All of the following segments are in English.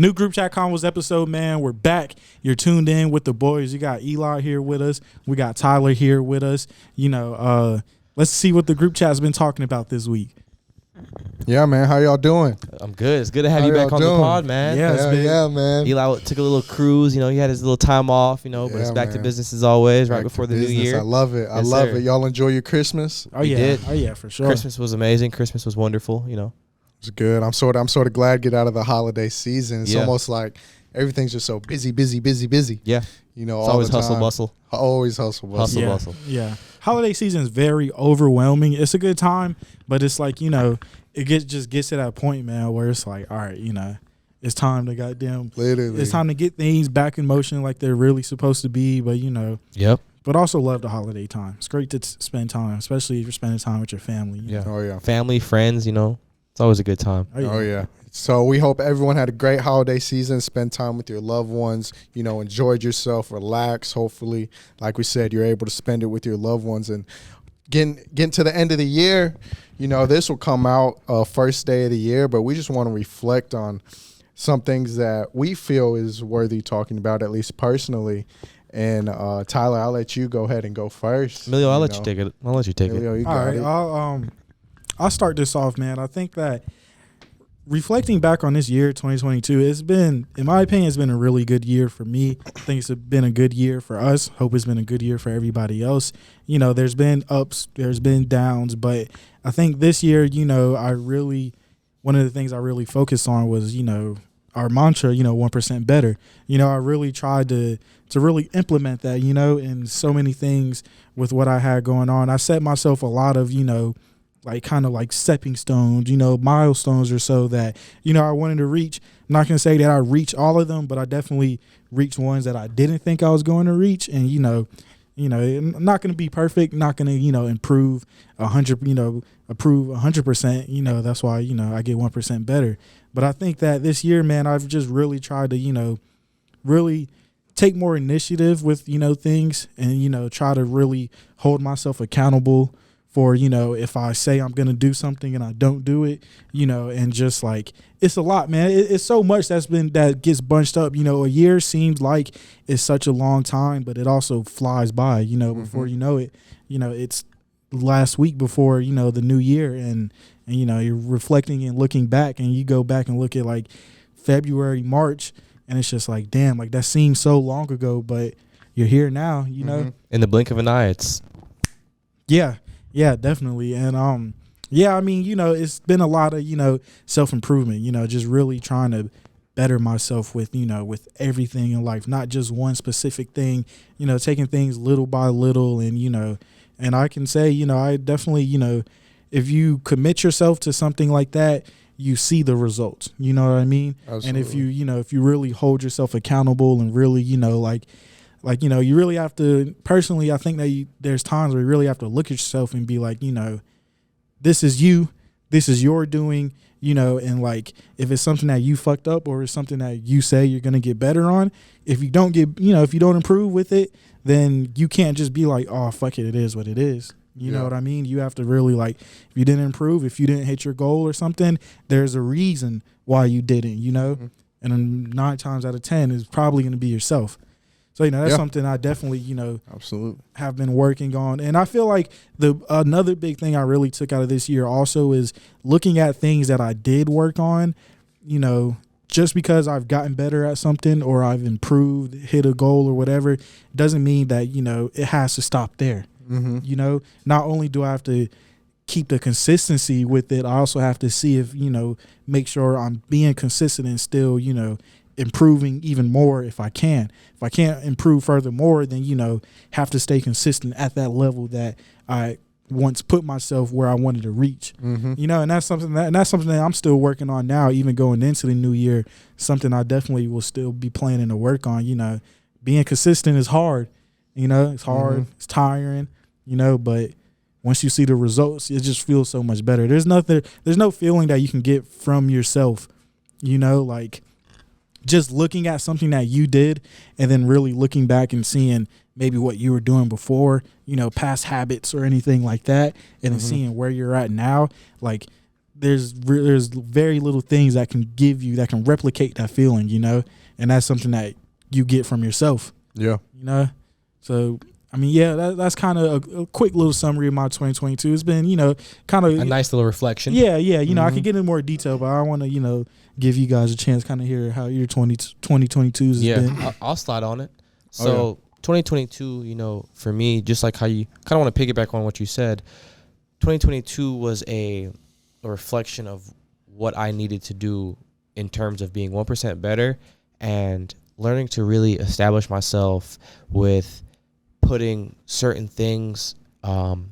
New Group Chat Convos episode, man. We're back. You're tuned in with the boys. You got Eli here with us. We got Tyler here with us. Let's see what the group chat's been talking about this week. Yeah, man. How y'all doing? I'm good. It's good to have you back on the pod, man. Yeah, man. Eli took a little cruise. He had his little time off, but it's back to business as always, right before the new year. I love it. I love it. Y'all enjoy your Christmas? Oh, yeah. Oh, yeah, for sure. Christmas was amazing. Christmas was wonderful, It was good. I'm sort of glad to get out of the holiday season. It's almost like everything's just so busy. Yeah. It's all always hustle bustle. Always hustle bustle. Bustle. Yeah. Holiday season is very overwhelming. It's a good time, but it's like, it just gets to that point, man, where it's like, all right, it's time to literally. It's time to get things back in motion like they're really supposed to be, but Yep. But also love the holiday time. It's great to spend time, especially if you're spending time with your family. Yeah. Oh yeah. Family, friends, it's always a good time. Oh yeah. So we hope everyone had a great holiday season, spend time with your loved ones, enjoyed yourself, relax. Hopefully, like we said, you're able to spend it with your loved ones. And getting to the end of the year, this will come out first day of the year, but we just want to reflect on some things that we feel is worthy talking about, at least personally. And Tyler, I'll let you go ahead and go first. Emilio, I'll let you take it. Emilio, you got it. I'll start this off, man. I think that reflecting back on this year, 2022, it's been, in my opinion, it's been a really good year for me. I think it's been a good year for us. Hope it's been a good year for everybody else. There's been ups, there's been downs, but I think this year, one of the things I really focused on was, our mantra, 1% better. I really tried to really implement that, in so many things with what I had going on. I set myself a lot of, kind of like stepping stones, milestones or so that, I wanted to reach. I'm not going to say that I reached all of them, but I definitely reached ones that I didn't think I was going to reach. And, I'm not going to be perfect, not going to, improve 100%, that's why, I get 1% better. But I think that this year, man, I've just really tried to, really take more initiative with, things and, try to really hold myself accountable for, if I say I'm going to do something and I don't do it, and just like, it's a lot, man. It's so much that gets bunched up. A year seems like it's such a long time, but it also flies by, before you know it, it's last week before, the new year and you're reflecting and looking back and you go back and look at like February, March, and it's just like, damn, like that seems so long ago, but you're here now, In the blink of an eye, it's. Yeah, definitely. And it's been a lot of, self-improvement, just really trying to better myself with, with everything in life, not just one specific thing, taking things little by little and, and I can say, I definitely, if you commit yourself to something like that, you see the results, you know what I mean? Absolutely. And if you, if you really hold yourself accountable and really, you really have to, personally, I think that there's times where you really have to look at yourself and be like, this is you, this is your doing, and like, if it's something that you fucked up or it's something that you say you're going to get better on, if you don't get, if you don't improve with it, then you can't just be like, oh, fuck it, it is what it is. You know what I mean? You have to really, like, if you didn't improve, if you didn't hit your goal or something, there's a reason why you didn't, And then 9 times out of 10 is probably going to be yourself. So, that's something I definitely, absolutely have been working on. And I feel like another big thing I really took out of this year also is looking at things that I did work on, just because I've gotten better at something or I've improved, hit a goal or whatever, doesn't mean that, it has to stop there. Not only do I have to keep the consistency with it, I also have to see if, make sure I'm being consistent and still, improving even more if I can. If I can't improve furthermore, then, have to stay consistent at that level that I once put myself where I wanted to reach. And that's something that I'm still working on now, even going into the new year, something I definitely will still be planning to work on. Being consistent is hard, it's hard, it's tiring, but once you see the results, it just feels so much better. There's no feeling that you can get from yourself, like just looking at something that you did and then really looking back and seeing maybe what you were doing before, past habits or anything like that, and then seeing where you're at now. Like there's very little things that can give you, that can replicate that feeling, and that's something that you get from yourself. Yeah. So I mean, yeah, that's kind of a quick little summary of my 2022. It's been, kind of a nice little reflection. Yeah. I could get into more detail, but I want to, give you guys a chance, kind of hear how your 2022 has been. I'll slide on it. So 2022, for me, just like how you kind of want to piggyback on what you said, 2022 was a reflection of what I needed to do in terms of being 1% better and learning to really establish myself with putting certain things on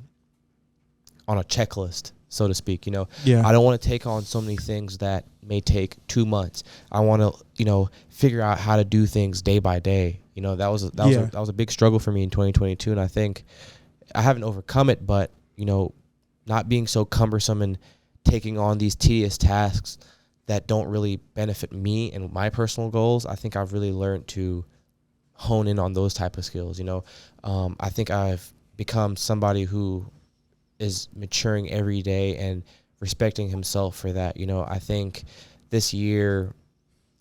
a checklist, so to speak. I don't want to take on so many things that may take 2 months. I want to, figure out how to do things day by day. That was a big struggle for me in 2022, and I think I haven't overcome it. But not being so cumbersome and taking on these tedious tasks that don't really benefit me and my personal goals, I think I've really learned to hone in on those type of skills. I think I've become somebody who is maturing every day and respecting himself for that. I think this year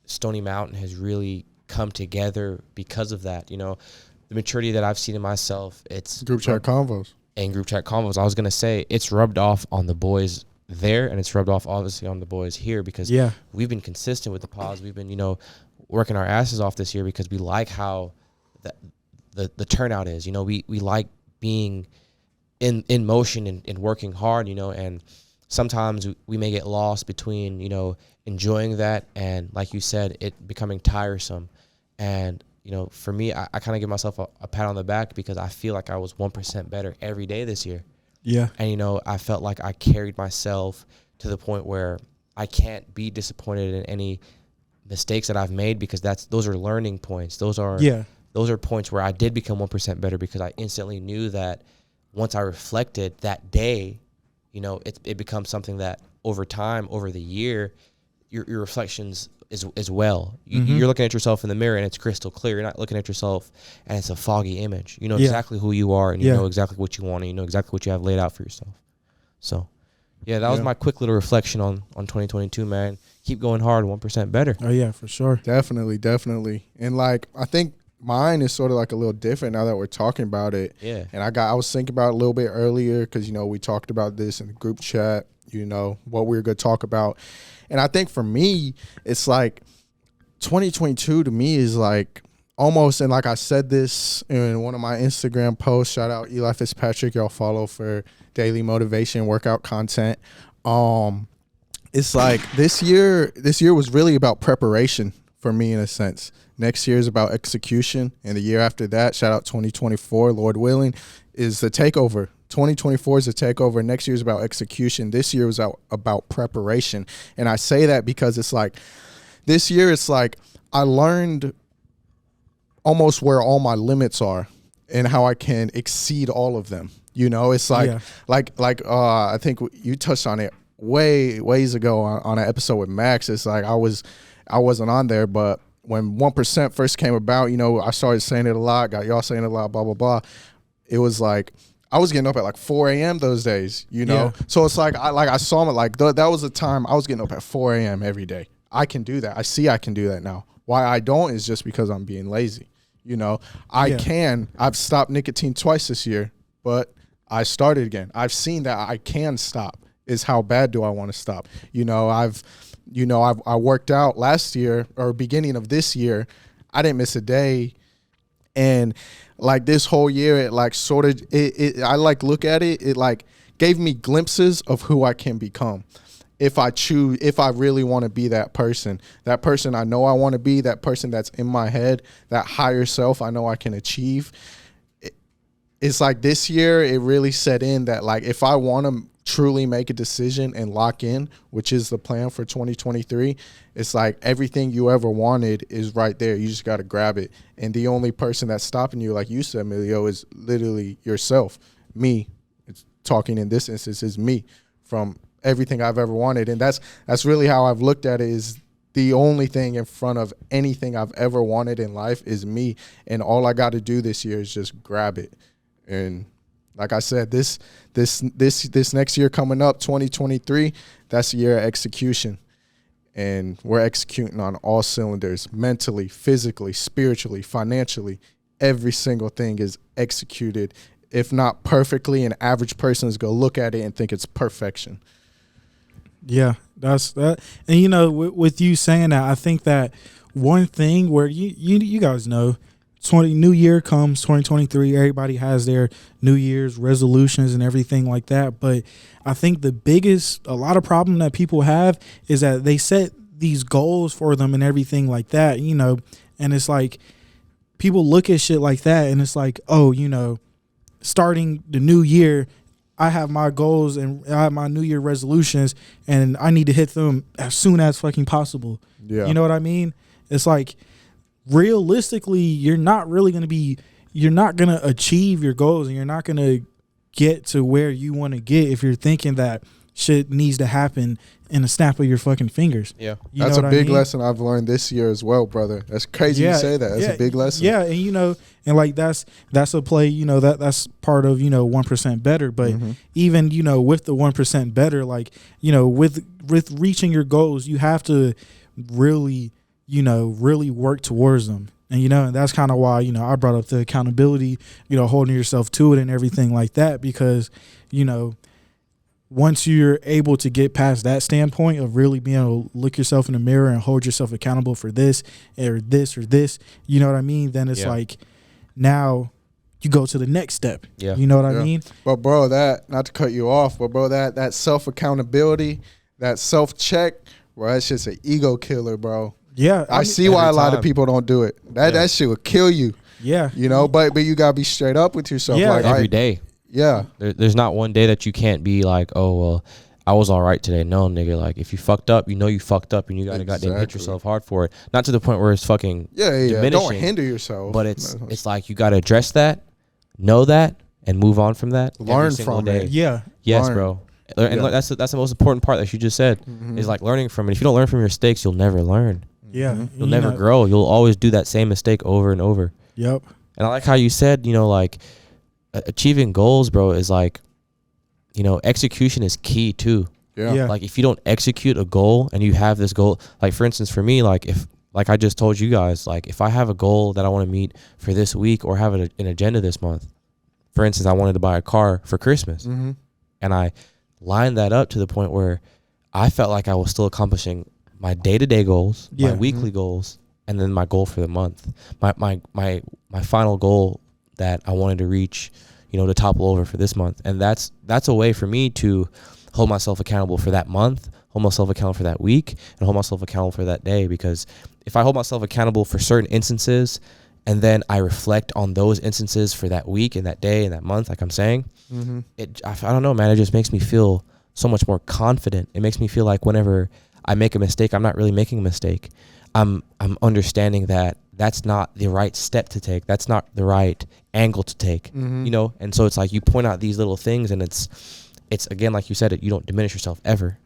Stony Mountain has really come together because of that. The maturity that I've seen in myself, it's group chat convos. I was going to say it's rubbed off on the boys there, and it's rubbed off obviously on the boys here, because we've been consistent with the pods. We've been, working our asses off this year because we like how the turnout is. We like being in motion and working hard, and sometimes we may get lost between, enjoying that and, like you said, it becoming tiresome. And, for me, I kind of give myself a pat on the back because I feel like I was 1% better every day this year. Yeah. And, I felt like I carried myself to the point where I can't be disappointed in any mistakes that I've made, because those are learning points. Those are points where I did become 1% better, because I instantly knew that once I reflected that day, it becomes something that over time, over the year, your reflections as well. You're looking at yourself in the mirror and it's crystal clear. You're not looking at yourself and it's a foggy image. You know exactly who you are, and you know exactly what you want, and you know exactly what you have laid out for yourself. So, that was my quick little reflection on 2022, man. Keep going hard, 1% better. Oh, yeah, for sure. Definitely. And, I think mine is sort of a little different now that we're talking about it. Yeah. And I was thinking about it a little bit earlier because, we talked about this in the group chat, what we were going to talk about. And I think for me, it's 2022 to me is almost, and I said this in one of my Instagram posts, shout out Eli Fitzpatrick, y'all follow for daily motivation, workout content. It's this year was really about preparation for me in a sense. Next year is about execution, and the year after that, shout out 2024, Lord willing, is the takeover. 2024 is a takeover. Next year is about execution. This year was about preparation. And I say that because it's this year it's I learned almost where all my limits are and how I can exceed all of them. It's I think you touched on it ways ago on an episode with Max. It's I wasn't on there, but when 1% first came about, I started saying it a lot, got y'all saying it a lot, blah, blah, blah. It was I was getting up at 4 a.m. those days, So it's I saw it that was the time I was getting up at 4 a.m. every day. I can do that. I see I can do that now. Why I don't is just because I'm being lazy. I've stopped nicotine twice this year, but I started again. I've seen that I can stop. Is how bad do I want to stop? I worked out last year or beginning of this year. I didn't miss a day. And this whole year, it I look at it, it gave me glimpses of who I can become. If I really want to be that person I know I want to be, that person that's in my head, that higher self I know I can achieve. It's this year, it really set in that if I want to truly make a decision and lock in, which is the plan for 2023, it's everything you ever wanted is right there. You just got to grab it. And the only person that's stopping you, like you said, Emilio, is literally yourself. Me. It's talking in this instance is me from everything I've ever wanted. And that's really how I've looked at it, is the only thing in front of anything I've ever wanted in life is me. And all I got to do this year is just grab it. And like I said, this next year coming up, 2023, that's the year of execution. And we're executing on all cylinders, mentally, physically, spiritually, financially. Every single thing is executed, if not perfectly. An average person is going to look at it and think it's perfection. Yeah, that's that. And you know, with you saying that, I think that one thing where you guys know, new year comes 2023. Everybody has their New Year's resolutions and everything like that. But I think a lot of problem that people have is that they set these goals for them and everything like that. You know, and it's like people look at shit like that, and it's like, oh, you know, starting the new year, I have my goals and I have my New Year resolutions, and I need to hit them as soon as fucking possible. Yeah. You know what I mean? It's like, realistically, you're not going to achieve your goals, and you're not going to get to where you want to get if you're thinking that shit needs to happen in a snap of your fucking fingers. Yeah. That's a big lesson I've learned this year as well, brother. That's crazy you say that. That's a big lesson. Yeah, and you know, and like that's a play, you know, that's part of, you know, 1% better. But even, you know, with the 1% better, like, you know, with reaching your goals, you have to really work towards them. And, you know, and that's kind of why, you know, I brought up the accountability, you know, holding yourself to it and everything like that, because, you know, once you're able to get past that standpoint of really being able to look yourself in the mirror and hold yourself accountable for this or this or this, you know what I mean? Then it's like, now you go to the next step. Yeah. You know what I mean? But bro, that, not to cut you off, but bro, that self accountability, that self check, bro, that's just an ego killer, bro. Yeah. I see why a lot of people don't do it. That shit would kill you. Yeah. You know, but you gotta be straight up with yourself. Yeah. Like every day. Yeah. There's not one day that you can't be like, oh, well, I was all right today. No, nigga. Like, if you fucked up, you know you fucked up, and you got to goddamn hit yourself hard for it. Not to the point where it's fucking diminishing. Don't hinder yourself. But it's like you got to address that, know that, and move on from that. Learn from it. Yeah. Yes, Learn. bro. And that's the most important part that you just said is like learning from it. If you don't learn from your mistakes, you'll never learn. Yeah. You'll never grow. You'll always do that same mistake over and over. Yep. And I like how you said, you know, like achieving goals, bro, is like, you know, execution is key too. Yeah. Like if you don't execute a goal and you have this goal, like for instance, for me, like if, like I just told you guys, like if I have a goal that I want to meet for this week or have an agenda this month, for instance, I wanted to buy a car for Christmas and I lined that up to the point where I felt like I was still accomplishing my day-to-day goals, my weekly goals, and then my goal for the month, my final goal that I wanted to reach, you know, to topple over for this month. And that's a way for me to hold myself accountable for that month, hold myself accountable for that week, and hold myself accountable for that day. Because if I hold myself accountable for certain instances and then I reflect on those instances for that week and that day and that month, like I'm saying, I don't know, man, it just makes me feel so much more confident. It makes me feel like whenever I make a mistake, I'm not really making a mistake. I'm understanding that that's not the right step to take. That's not the right angle to take, you know? And so it's like you point out these little things and it's again, like you said, you don't diminish yourself ever,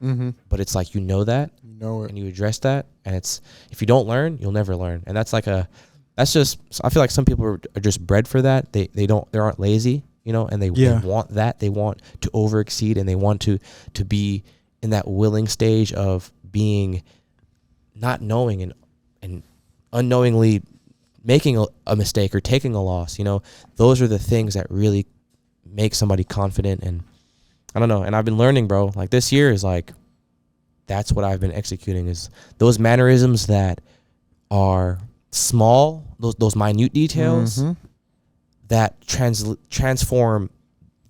but it's like, you know that, you know it, and you address that. And it's, if you don't learn, you'll never learn. And that's like that's just, I feel like some people are just bred for that. They aren't lazy, you know, and they want that. They want to over exceed, and they want to be in that willing stage of being not knowing and unknowingly making a mistake or taking a loss. You know, those are the things that really make somebody confident. And I don't know. And I've been learning, bro, like this year is like, that's what I've been executing, is those mannerisms that are small, those minute details that transform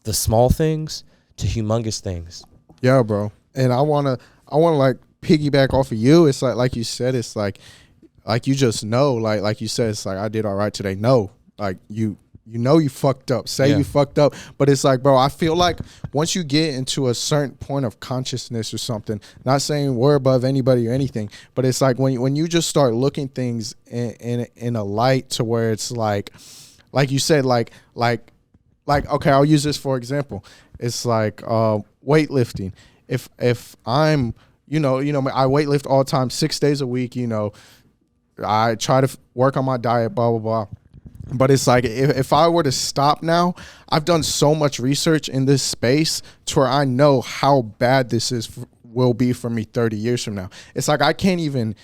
the small things to humongous things. Yeah, bro. And I wanna like piggyback off of you. It's like you said, it's like you just know, like you said, it's like, I did all right today. No, like you know you fucked up. Say you fucked up. But it's like, bro, I feel like once you get into a certain point of consciousness or something, not saying we're above anybody or anything, but it's like when you just start looking things in a light to where it's like you said, like okay, I'll use this for example. It's like weightlifting. If I'm, you know, I weightlift all the time, 6 days a week, you know, I try to work on my diet, blah, blah, blah. But it's like if I were to stop now, I've done so much research in this space to where I know how bad this will be for me 30 years from now. It's like I can't even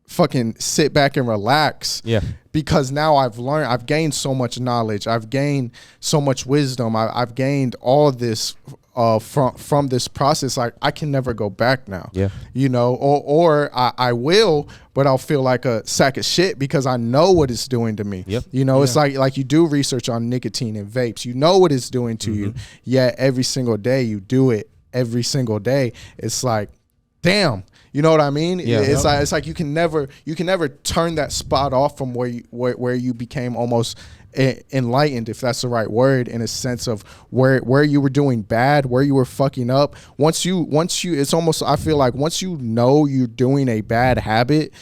fucking sit back and relax. Yeah. Because now I've gained so much knowledge. I've gained so much wisdom. I've gained all this from this process. Like I can never go back now. Yeah. You know, or I will, but I'll feel like a sack of shit because I know what it's doing to me. Yep. You know, it's like you do research on nicotine and vapes. You know what it's doing to you. Yet every single day you do it every single day. It's like, damn. You know what I mean? Yeah. It's like you can never turn that spot off from where you became almost enlightened, if that's the right word, in a sense of where you were doing bad, where you were fucking up. Once you it's almost, I feel like once you know you're doing a bad habit,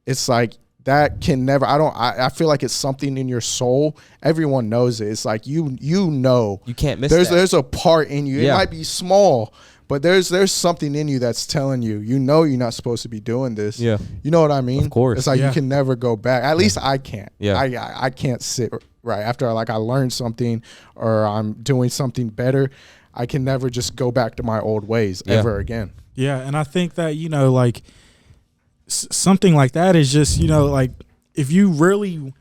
it's like that can never, I feel like it's something in your soul. Everyone knows it. It's like you know You can't miss there's a part in you. Yeah. It might be small, but there's something in you that's telling you, you know, you're not supposed to be doing this. Yeah. You know what I mean? Of course. It's like Yeah. you can never go back. At least I can't. Yeah. I can't sit right after like I learned something or I'm doing something better. I can never just go back to my old ways ever again. Yeah, and I think that, you know, like something like that is just, you know, like if you really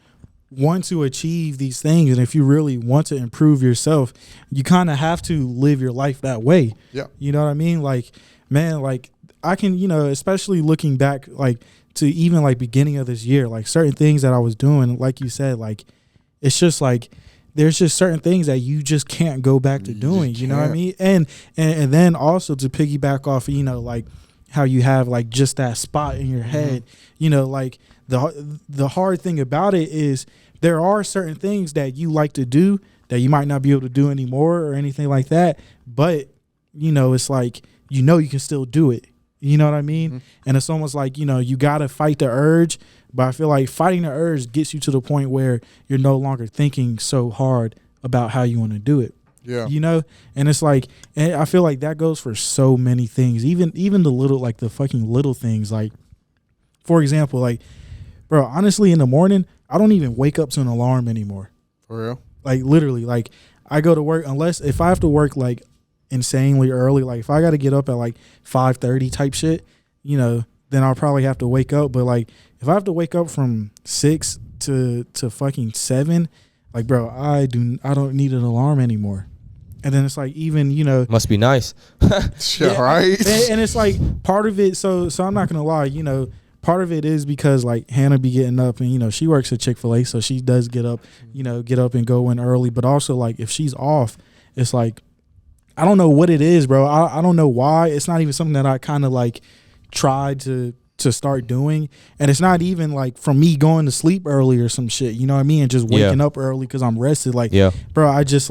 want to achieve these things and if you really want to improve yourself, you kind of have to live your life that way. Yeah. You know what I mean? Like, man, like I can, you know, especially looking back like to even like beginning of this year, like certain things that I was doing, like you said, like it's just like there's just certain things that you just can't go back to doing, you know what I mean? And then also to piggyback off, you know, like how you have like just that spot in your head, you know, like the hard thing about it is there are certain things that you like to do that you might not be able to do anymore or anything like that. But, you know, it's like, you know, you can still do it. You know what I mean? And it's almost like, you know, you got to fight the urge. But I feel like fighting the urge gets you to the point where you're no longer thinking so hard about how you want to do it. Yeah. You know? And it's like, and I feel like that goes for so many things. Even the little, like the fucking little things. Like, for example, like, bro, honestly, in the morning, I don't even wake up to an alarm anymore. For real? Like, literally, like, I go to work, unless if I have to work, like, insanely early, like, if I got to get up at, like, 5:30 type shit, you know, then I'll probably have to wake up. But, like, if I have to wake up from 6 to fucking 7, like, bro, I don't need an alarm anymore. And then it's like, even, you know, Must be nice. Yeah, right? and it's like part of it. So I'm not gonna lie, you know, part of it is because like Hannah be getting up and, you know, she works at Chick-fil-A, so she does get up and go in early. But also, like, if she's off, it's like, I don't know what it is, bro. I don't know why. It's not even something that I kind of like tried to start doing. And it's not even like from me going to sleep early or some shit, you know what I mean? And just waking up early because I'm rested. Like, bro, I just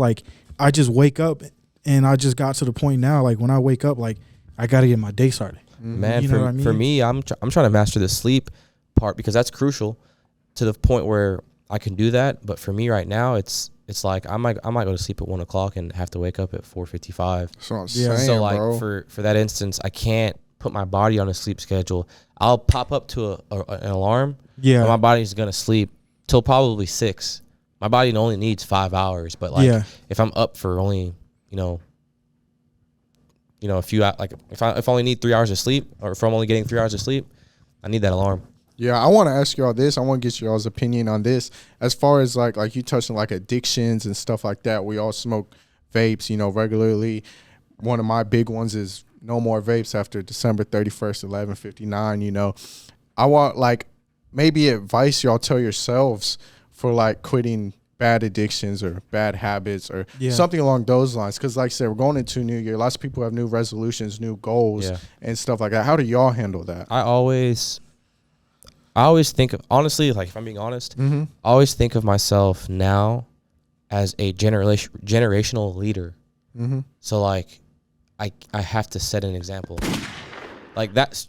wake up and I just got to the point now, like when I wake up, like I got to get my day started. Man, You know what I mean? for me, I'm trying to master the sleep part because that's crucial to the point where I can do that. But for me right now, it's like I might go to sleep at 1 o'clock and have to wake up at 4:55. That's what I'm Yeah. saying, So like bro. for that instance, I can't put my body on a sleep schedule. I'll pop up to an alarm. Yeah. And my body's gonna sleep till probably 6. My body only needs 5 hours, but like if I'm up for only a few, like if I only need 3 hours of sleep, or if I'm only getting 3 hours of sleep, I need that alarm. Yeah, I want to ask y'all this. I want to get y'all's opinion on this. As far as like you touched on like addictions and stuff like that. We all smoke vapes, you know, regularly. One of my big ones is no more vapes after December 31st, 11:59. You know, I want like maybe advice y'all tell yourselves for like quitting bad addictions or bad habits or something along those lines. Because like I said, we're going into a new year. Lots of people have new resolutions, new goals and stuff like that. How do y'all handle that? I always think of, honestly, like if I'm being honest, I always think of myself now as a generational leader. So like I have to set an example. Like that's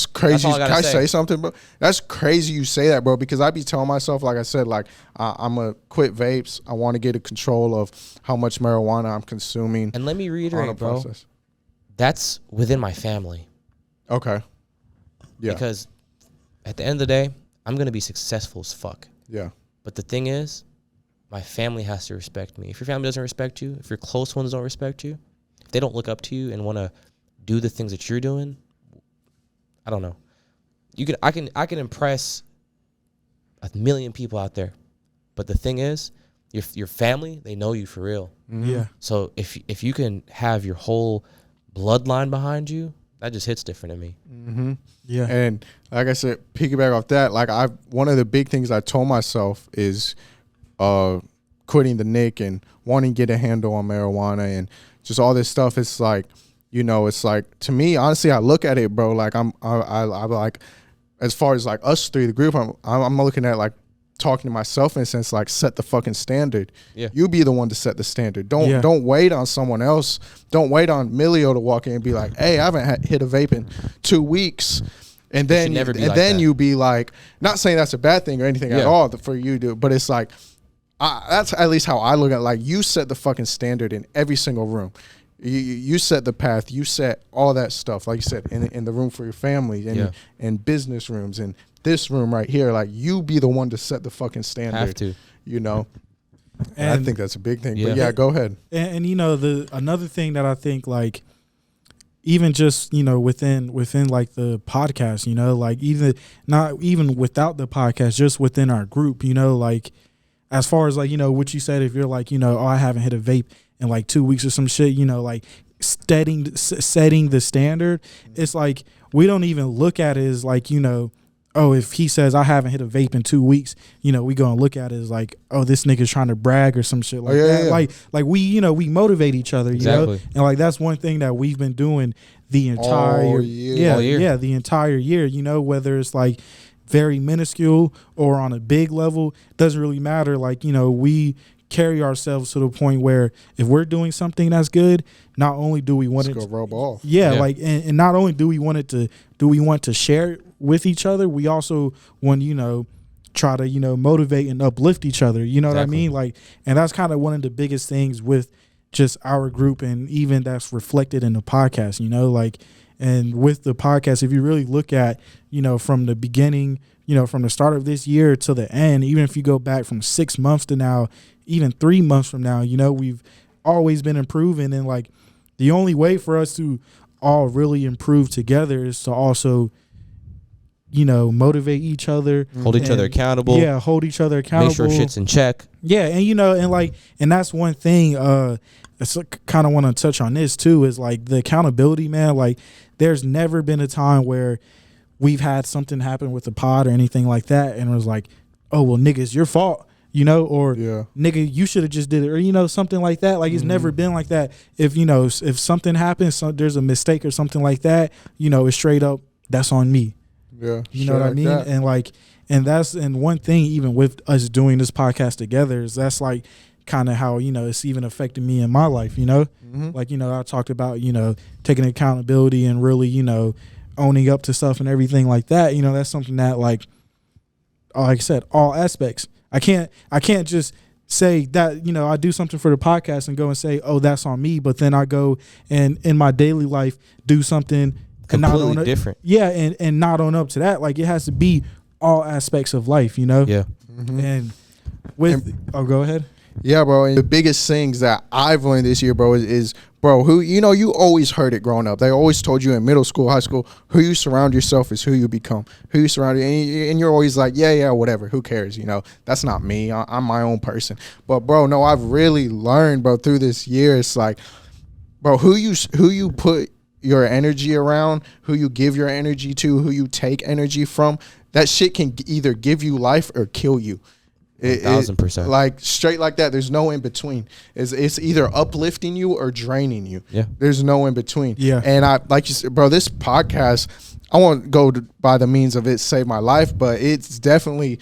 crazy. all I gotta Can I say. say something, bro? That's crazy you say that, bro, because I be telling myself, like I said, like I'm going to quit vapes. I want to get a control of how much marijuana I'm consuming. And let me reiterate, bro, process. that's within my family. Okay. Yeah. Because at the end of the day, I'm going to be successful as fuck. Yeah. But the thing is, my family has to respect me. If your family doesn't respect you, if your close ones don't respect you, if they don't look up to you and want to do the things that you're doing, I don't know. I can impress 1,000,000 people out there, but the thing is, your family, they know you for real. Yeah. So if you can have your whole bloodline behind you, that just hits different to me. Mm-hmm. Yeah. And like I said, piggyback off that, like one of the big things I told myself is quitting the Nick and wanting to get a handle on marijuana and just all this stuff. It's like, you know, it's like, to me, honestly, I look at it, bro, like I'm like, as far as like us three, the group, I'm looking at like talking to myself in a sense, like set the fucking standard. Yeah. You be the one to set the standard. Don't wait on someone else. Don't wait on Milio to walk in and be like, hey, I haven't hit a vape in 2 weeks. And then you be like, not saying that's a bad thing or anything at all for you to, but it's like, that's at least how I look at it. Like, you set the fucking standard in every single room. You set the path. You set all that stuff, like you said, in the room for your family and business rooms and this room right here. Like, you be the one to set the fucking standard. Have to, you know. And I think that's a big thing. Yeah. But yeah, go ahead. And you know, another thing that I think, like, even just, you know, within like the podcast, you know, like not even without the podcast, just within our group, you know, like, as far as like, you know, what you said, if you're like, you know, oh, I haven't hit a vape in like 2 weeks or some shit, you know, like setting the standard, it's like, we don't even look at it as like, you know, oh, if he says I haven't hit a vape in 2 weeks, you know, we gonna look at it as like, oh, this nigga's trying to brag or some shit like that. Yeah. Like we, you know, we motivate each other, you know, and like that's one thing that we've been doing the entire year. The entire year, you know, whether it's like very minuscule or on a big level, doesn't really matter. Like, you know, we carry ourselves to the point where if we're doing something that's good, not only do we want it to rub off. Like, and not only do we want to share it with each other, we also want, you know, try to, you know, motivate and uplift each other. You know what I mean? Like, and that's kind of one of the biggest things with just our group, and even that's reflected in the podcast, you know, like, and with the podcast, if you really look at, you know, from the beginning, you know, from the start of this year to the end, even if you go back from 6 months to now, even 3 months from now, you know, we've always been improving. And like, the only way for us to all really improve together is to also, you know, motivate each other, hold each other accountable. Yeah, hold each other accountable. Make sure shit's in check. Yeah, and you know, and like, and that's one thing. I kind of want to touch on this too. Is like the accountability, man. Like, there's never been a time where we've had something happen with the pod or anything like that, and it was like, oh well, nigga, it's your fault, you know, or nigga, you should have just did it, or you know, something like that. Like, it's never been like that. If you know, if something happens, so there's a mistake or something like that, you know, it's straight up, that's on me. Yeah, you know what I mean? And like, and that's, and one thing, even with us doing this podcast together, is that's like kind of how, you know, it's even affected me in my life, you know? Like, you know, I talked about, you know, taking accountability and really, you know, owning up to stuff and everything like that. You know, that's something that, like I said, all aspects. I can't just say that, you know, I do something for the podcast and go and say, oh, that's on me, but then I go and in my daily life do something completely different. Yeah, and not own up to that. Like, it has to be all aspects of life, you know? Yeah. And go ahead. Yeah, bro. And the biggest things that I've learned this year, bro, is bro, who, you know, you always heard it growing up. They always told you in middle school, high school, who you surround yourself is who you become. Who you surround, and you're always like, yeah, whatever. Who cares? You know, that's not me. I'm my own person. But bro, no, I've really learned, bro, through this year. It's like, bro, who you put your energy around, who you give your energy to, who you take energy from, that shit can either give you life or kill you. 1,000%. Like, straight like that. There's no in between. It's either uplifting you or draining you. Yeah. There's no in between. Yeah. And I, like you said, bro, this podcast, I won't go by the means of it saved my life, but it's definitely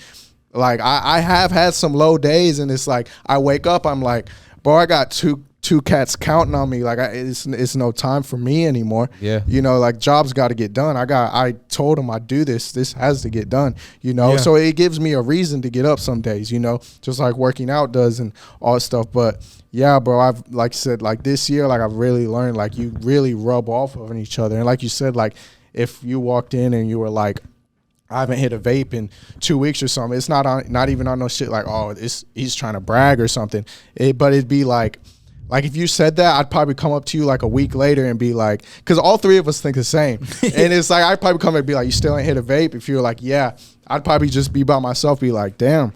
like, I have had some low days, and it's like, I wake up, I'm like, bro, I got two cats counting on me. Like, it's no time for me anymore. Yeah. You know, like, jobs got to get done. I told them I do this. This has to get done, you know? Yeah. So it gives me a reason to get up some days, you know, just like working out does and all that stuff. But yeah, bro, I've, like I said, like, this year, like, I've really learned, like, you really rub off of each other. And like you said, like, if you walked in and you were like, I haven't hit a vape in 2 weeks or something. It's not even on no shit like, oh, he's trying to brag or something. But it'd be like if you said that, I'd probably come up to you like a week later and be like, because all three of us think the same. And it's like, I'd probably come and be like, you still ain't hit a vape? If you're like, yeah, I'd probably just be by myself, be like, damn,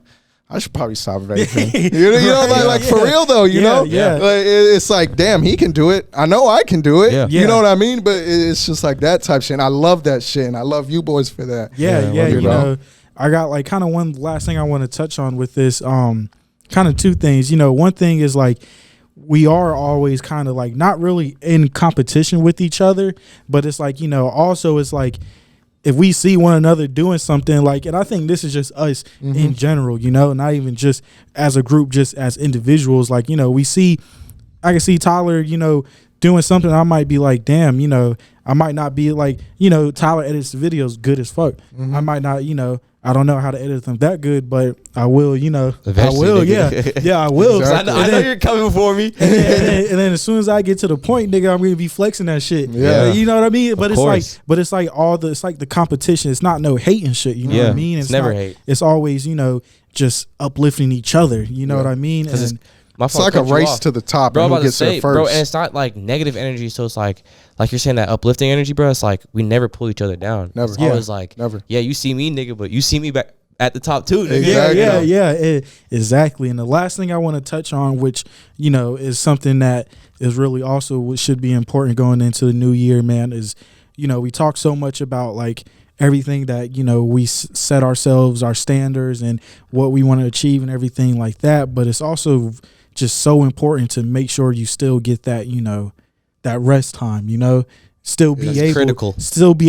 I should probably stop vaping. you know, like for real though, you know? Yeah. Like, it's like, damn, he can do it. I know I can do it. Yeah. You know what I mean? But it's just like that type shit. And I love that shit. And I love you boys for that. Yeah, you know, I got like kind of one last thing I want to touch on with this, kind of two things. You know, one thing is like, we are always kind of like not really in competition with each other, but it's like, you know, also it's like if we see one another doing something like, and I think this is just us in general, you know, not even just as a group, just as individuals, like, you know, I can see Tyler, you know, doing something. I might be like, damn, you know, I might not be like, you know, Tyler edits the videos good as fuck. I might not, you know, I don't know how to edit them that good, but I will, you know, Eventually, I will, nigga. yeah, I will. Exactly. I know you're coming for me. And then as soon as I get to the point, nigga, I'm gonna be flexing that shit. Yeah. You know what I mean? But it's course. like it's like the competition. It's not no hate and shit. You know what I mean? It's never not, hate. It's always, you know, just uplifting each other. You know what I mean? It's And It's like a race to the top, bro. and I'm who about to gets there say, first. bro, and it's not like negative energy. So it's like you're saying that uplifting energy, bro. It's like we never pull each other down. Never. It's Yeah. always like, Never. yeah, you see me, nigga, but you see me back at the top too, nigga. Exactly. Exactly. And the last thing I want to touch on, which, you know, is something that is really also what should be important going into the new year, man, is, you know, we talk so much about like everything that, you know, we set ourselves, our standards and what we want to achieve and everything like that. But it's also just so important to make sure you still get that, you know, that rest time, you know, still be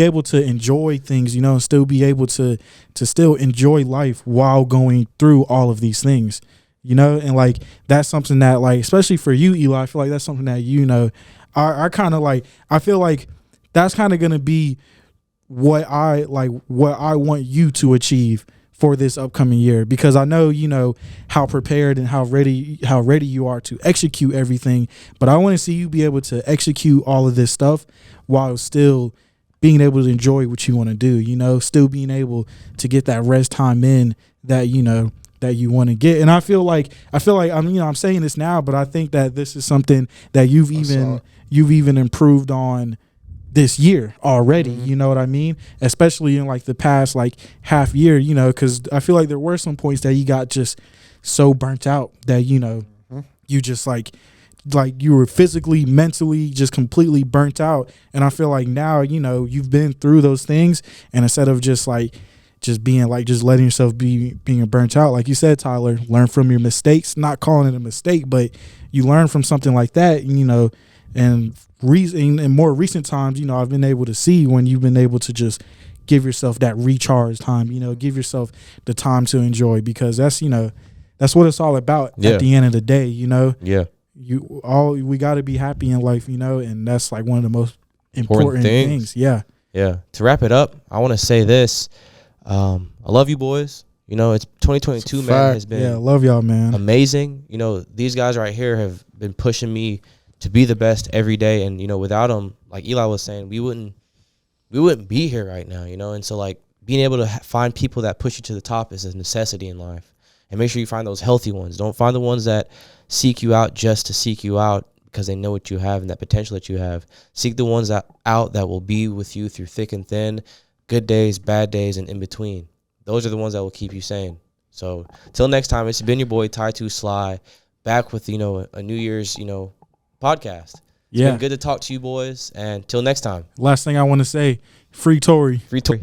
able to enjoy things, you know, and still be able to still enjoy life while going through all of these things, you know. And like that's something that, like, especially for you, Eli, I feel like that's something that, you know, I kind of like, I feel like that's kind of gonna be what I want you to achieve for this upcoming year, because I know, you know, how prepared and how ready you are to execute everything, but I want to see you be able to execute all of this stuff while still being able to enjoy what you want to do, you know, still being able to get that rest time in that, you know, that you want to get. And I feel like I'm, you know, I'm saying this now, but I think that this is something that you've even improved on this year already, you know what I mean? Especially in like the past like half year, you know, because I feel like there were some points that you got just so burnt out that, you know, you just like you were physically, mentally just completely burnt out. And I feel like now, you know, you've been through those things, and instead of just being like, just letting yourself being burnt out, like you said, Tyler, learn from your mistakes, not calling it a mistake, but you learn from something like that, you know. And in more recent times, you know, I've been able to see when you've been able to just give yourself that recharge time, you know, give yourself the time to enjoy, because that's, you know, that's what it's all about at the end of the day, you know. Yeah. We got to be happy in life, you know, and that's like one of the most important things. Yeah. Yeah. To wrap it up, I want to say this. I love you boys. You know, it's 2022, man, has been love y'all, man. amazing. You know, these guys right here have been pushing me to be the best every day, and you know, without them, like Eli was saying, we wouldn't be here right now, you know. And so like being able to find people that push you to the top is a necessity in life, and make sure you find those healthy ones. Don't find the ones that seek you out just to seek you out because they know what you have and that potential that you have. Seek the ones that will be with you through thick and thin, good days, bad days, and in between. Those are the ones that will keep you sane. So till next time, it's been your boy Ty2 Sly, back with, you know, a New Year's, you know, podcast. It's been good to talk to you boys, and till next time. Last thing I want to say, free Tory. Free Tory.